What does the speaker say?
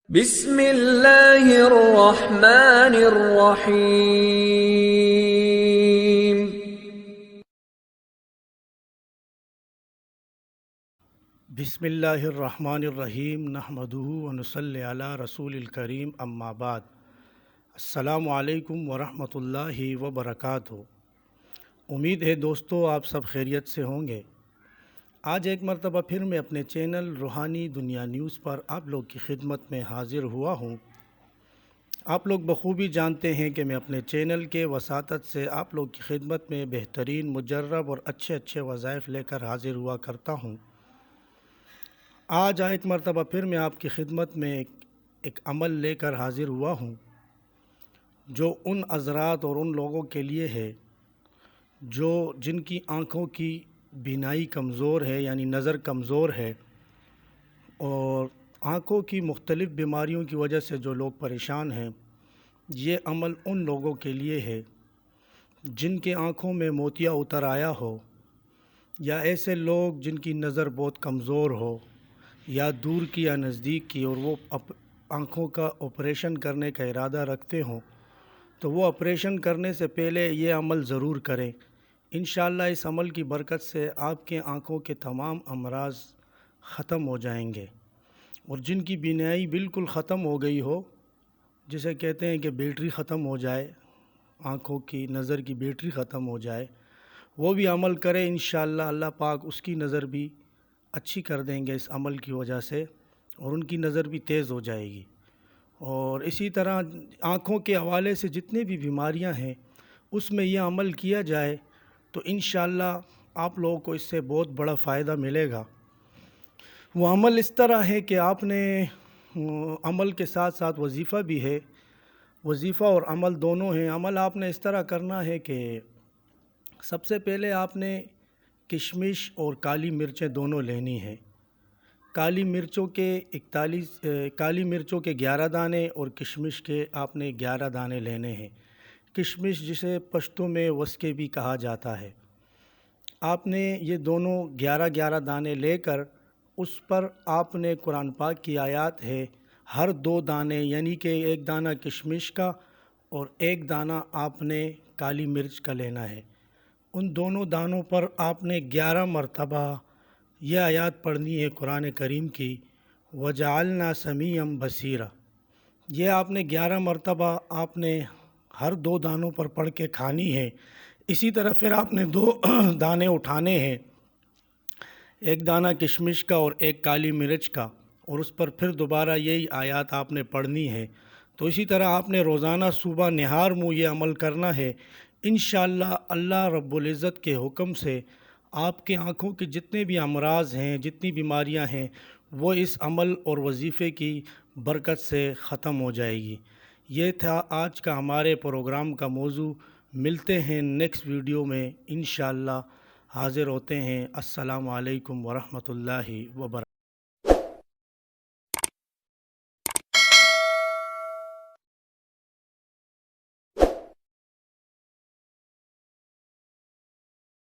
بسم اللہ الرحمن الرحیم۔ بسم اللہ الرحمن الرحیم نحمدہ ونصلی علی رسول الکریم اما بعد۔ السلام علیکم ورحمۃ اللہ وبرکاتہ۔ امید ہے دوستو آپ سب خیریت سے ہوں گے۔ آج ایک مرتبہ پھر میں اپنے چینل روحانی دنیا نیوز پر آپ لوگ کی خدمت میں حاضر ہوا ہوں۔ آپ لوگ بخوبی جانتے ہیں کہ میں اپنے چینل کے وساطت سے آپ لوگ کی خدمت میں بہترین، مجرب اور اچھے وظائف لے کر حاضر ہوا کرتا ہوں۔ آج ایک مرتبہ پھر میں آپ کی خدمت میں ایک عمل لے کر حاضر ہوا ہوں جو ان حضرات اور ان لوگوں کے لیے ہے جن کی آنکھوں کی بینائی کمزور ہے، یعنی نظر کمزور ہے، اور آنکھوں کی مختلف بیماریوں کی وجہ سے جو لوگ پریشان ہیں۔ یہ عمل ان لوگوں کے لیے ہے جن کے آنکھوں میں موتیا اتر آیا ہو، یا ایسے لوگ جن کی نظر بہت کمزور ہو، یا دور کی یا نزدیک کی، اور وہ آنکھوں کا آپریشن کرنے کا ارادہ رکھتے ہوں، تو وہ آپریشن کرنے سے پہلے یہ عمل ضرور کریں۔ انشاءاللہ اس عمل کی برکت سے آپ کے آنکھوں کے تمام امراض ختم ہو جائیں گے، اور جن کی بینائی بالکل ختم ہو گئی ہو، جسے کہتے ہیں کہ بیٹری ختم ہو جائے، آنکھوں کی نظر کی بیٹری ختم ہو جائے، وہ بھی عمل کرے انشاءاللہ اللہ پاک اس کی نظر بھی اچھی کر دیں گے اس عمل کی وجہ سے، اور ان کی نظر بھی تیز ہو جائے گی۔ اور اسی طرح آنکھوں کے حوالے سے جتنے بھی بیماریاں ہیں اس میں یہ عمل کیا جائے تو انشاءاللہ آپ لوگوں کو اس سے بہت بڑا فائدہ ملے گا۔ وہ عمل اس طرح ہے کہ آپ نے عمل کے ساتھ ساتھ وظیفہ بھی ہے، وظیفہ اور عمل دونوں ہیں۔ عمل آپ نے اس طرح کرنا ہے کہ سب سے پہلے آپ نے کشمش اور کالی مرچیں دونوں لینی ہیں۔ کالی مرچوں کے 11 دانے اور کشمش کے آپ نے 11 دانے لینے ہیں۔ کشمش جسے پشتو میں وسکے بھی کہا جاتا ہے، آپ نے یہ دونوں 11 دانے لے کر اس پر آپ نے قرآن پاک کی آیات ہے، ہر 2 دانے یعنی کہ 1 دانہ کشمش کا اور 1 دانہ آپ نے کالی مرچ کا لینا ہے۔ ان دونوں دانوں پر آپ نے 11 مرتبہ یہ آیات پڑھنی ہے قرآن کریم کی، وَجَعَلْنَا سَمِيعًا بَصِيرًا۔ یہ آپ نے 11 مرتبہ آپ نے ہر 2 دانوں پر پڑھ کے کھانی ہے۔ اسی طرح پھر آپ نے 2 دانے اٹھانے ہیں، 1 دانہ کشمش کا اور 1 کالی مرچ کا، اور اس پر پھر دوبارہ یہی آیات آپ نے پڑھنی ہے۔ تو اسی طرح آپ نے روزانہ صبح نہار منہ یہ عمل کرنا ہے۔ انشاءاللہ اللہ رب العزت کے حکم سے آپ کے آنکھوں کے جتنے بھی امراض ہیں، جتنی بیماریاں ہیں، وہ اس عمل اور وظیفے کی برکت سے ختم ہو جائے گی۔ یہ تھا آج کا ہمارے پروگرام کا موضوع۔ ملتے ہیں نیکسٹ ویڈیو میں انشاءاللہ، حاضر ہوتے ہیں۔ السلام علیکم ورحمۃ اللہ وبرکاتہ۔